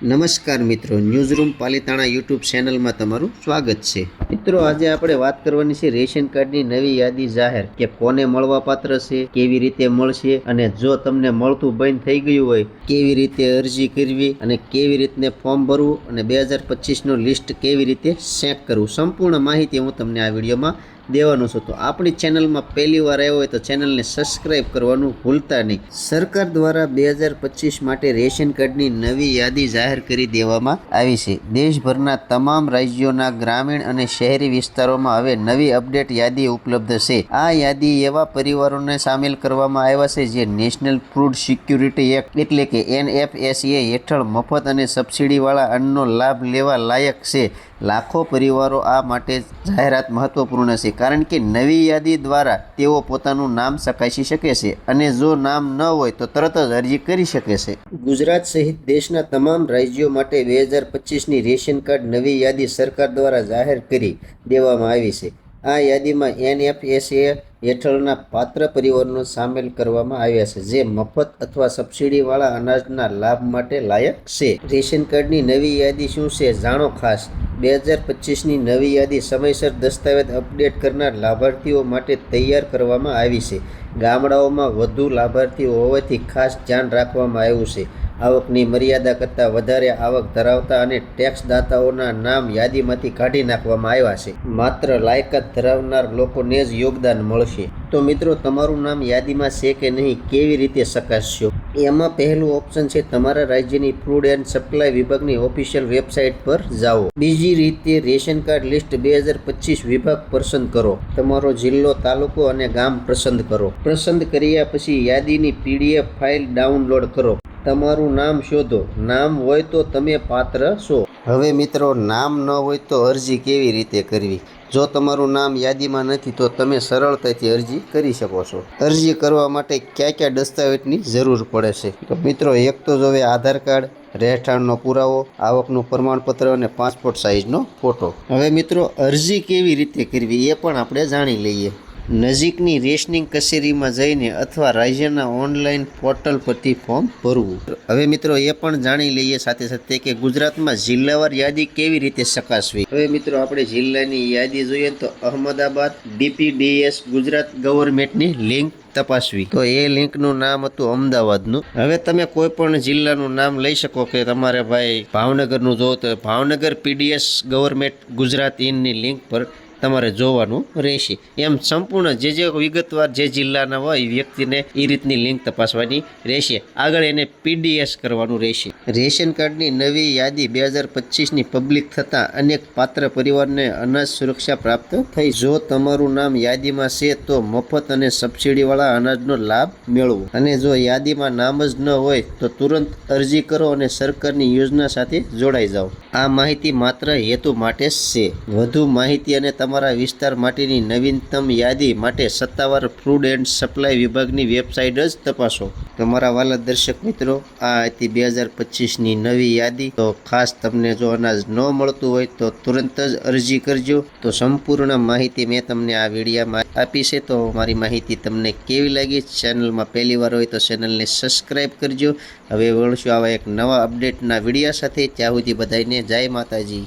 નમસ્કાર મિત્રો, newsroom Palitana YouTube ચેનલમાં તમારું સ્વાગત છે. મિત્રો, આજે આપણે વાત કરવાની છે રેશન કાર્ડની નવી યાદી જાહેર કે કોને મળવા પાત્ર છે, કેવી રીતે મળશે અને જો તમને મળતું બંધ થઈ ગયું હોય કેવી રીતે અરજી કરવી અને કેવી રીતે ફોર્મ ભરવું અને 2025નો લિસ્ટ કેવી રીતે ચેક કરવું. સંપૂર્ણ માહિતી હું તમને આ વિડીયોમાં દેવાનું છું. તો આપણી ચેનલમાં પહેલી વાર આવ્યો હોય તો ચેનલને સબસ્ક્રાઇબ કરવાનું ભૂલતા નહીં. સરકાર દ્વારા 2025 માટે રેશન કાર્ડની નવી યાદી જાહેર કરી દેવામાં આવી છે. દેશભરના તમામ રાજ્યોના ગ્રામીણ અને શહેરી વિસ્તારોમાં હવે નવી અપડેટ યાદી ઉપલબ્ધ છે. આ યાદી એવા પરિવારોને સામેલ કરવામાં આવ્યા છે જે નેશનલ ફૂડ સિક્યુરિટી એક્ટ એટલે કે NFSA હેઠળ મફત અને સબસિડીવાળા અન્નનો લાભ લેવા લાયક છે. લાખો પરિવારો આ માટે જાહેરાત મહત્વપૂર્ણ છે કારણ કે નવી યાદી દ્વારા તેઓ પોતાનું નામ ચકાસી શકે છે અને જો નામ ન હોય તો તરત જ અરજી કરી શકે છે. ગુજરાત સહિત દેશના તમામ રાજ્યો માટે 2025ની રેશન કાર્ડ નવી યાદી સરકાર દ્વારા જાહેર કરી દેવામાં આવી છે. આ યાદીમાં NFSA હેઠળના પાત્ર પરિવારનો સામેલ કરવામાં આવ્યા છે જે મફત અથવા સબસિડીવાળા અનાજના લાભ માટે લાયક છે. રેશન કાર્ડની નવી યાદી શું છે જાણો ખાસ. 2025ની નવી યાદી સમયસર દસ્તાવેજ અપડેટ કરનાર લાભાર્થીઓ માટે તૈયાર કરવામાં આવી છે. ગામડાઓમાં વધુ લાભાર્થીઓ હોવાથી ખાસ ધ્યાન રાખવામાં આવ્યું છે. આવકની મર્યાદા કરતાં વધારે આવક ધરાવતા અને ટેક્સ દાતાઓના નામ યાદીમાંથી કાઢી નાખવામાં આવ્યા છે. માત્ર લાયકાત ધરાવનાર લોકોને જ યોગદાન મળશે. તો મિત્રો, તમારું નામ યાદીમાં છે કે નહીં કેવી રીતે ચકાસશો? એમાં પહેલું ઓપ્શન છે તમારા રાજ્યની ફૂડ એન્ડ સપ્લાય વિભાગની ઓફિશિયલ વેબસાઇટ પર જાઓ. બીજી રીતે રેશન કાર્ડ લિસ્ટ 2025 વિભાગ પસંદ કરો. તમારો જિલ્લો, તાલુકો અને ગામ પસંદ કરો. પસંદ કર્યા પછી યાદીની PDF ફાઇલ ડાઉનલોડ કરો. તમારું નામ શોધો. નામ હોય તો તમે પાત્ર છો. હવે મિત્રો, નામ ન હોય તો અરજી કેવી રીતે કરવી? જો તમારું નામ યાદીમાં નથી તો તમે સરળતાથી અરજી કરી શકો છો. અરજી કરવા માટે કયા કયા દસ્તાવેજની જરૂર પડે છે? તો મિત્રો, એક તો હવે આધાર કાર્ડ, રહેઠાણનો પુરાવો, આવકનું પ્રમાણપત્ર અને પાસપોર્ટ સાઇઝનો ફોટો. હવે મિત્રો, અરજી કેવી રીતે કરવી એ પણ આપણે જાણી લઈએ. નજીકની રેશનિંગ કચેરીમાં જઈને અથવા રાજ્યના ઓનલાઈન પોર્ટલ પરથી ફોર્મ ભરવું. હવે મિત્રો, એ પણ જાણી લઈએ સાથે સાથે કે ગુજરાતમાં જિલ્લાવાર યાદી કેવી રીતે ચકાસવી. હવે મિત્રો, આપણે જિલ્લાની યાદી જોઈએ તો અહમદાબાદ BPDS ગુજરાત ગવર્મેન્ટની લિંક તપાસવી. તો એ લિંકનું નામ હતું અમદાવાદનું. હવે તમે કોઈ પણ જિલ્લાનું નામ લઈ શકો કે તમારે ભાઈ ભાવનગરનું જોવો તો ભાવનગર PDS ગવર્મેન્ટ ગુજરાત ઇનની લિંક પર તમારે જોવાનું રહેશે. એમ સંપૂર્ણ જે વિગતવાર જે જિલ્લાના હોય વ્યક્તિને એ રીતની લિંક તપાસવાની રહેશે. આગળ એને PDS કરવાનું રહેશે. રેશન કાર્ડની નવી યાદી 2025ની પબ્લિક થતાં અનેક પાત્ર પરિવારને અનાજ સુરક્ષા પ્રાપ્ત થઈ. જો તમારું નામ યાદીમાં છે તો મફત અને સબસિડીવાળા અનાજનો લાભ મેળવો અને જો યાદીમાં નામ જ ન હોય તો તુરંત અરજી કરો અને સરકારની યોજના સાથે જોડાઈ જાઓ. આ માહિતી માત્ર હેતુ માટે જ છે. વધુ માહિતી અને તમારા વિસ્તાર માટેની નવીનતમ યાદી માટે સત્તાવાર ફૂડ એન્ડ સપ્લાય વિભાગની વેબસાઇટ જ તપાસો. તમારા વાલા દર્શક મિત્રો, આ હતી 2025ની નવી યાદી. તો ખાસ તમને જો અનાજ ન મળતું હોય તો તુરંત જ અરજી કરજો. તો સંપૂર્ણ માહિતી મેં તમને આ વિડીયોમાં આપી છે. તો મારી માહિતી તમને કેવી લાગી? ચેનલમાં પહેલી વાર હોય તો ચેનલને સબસ્ક્રાઈબ કરજો. હવે વળશું આવા એક નવા અપડેટના વિડીયો સાથે. ત્યાં સુધી બધાને જય માતાજી.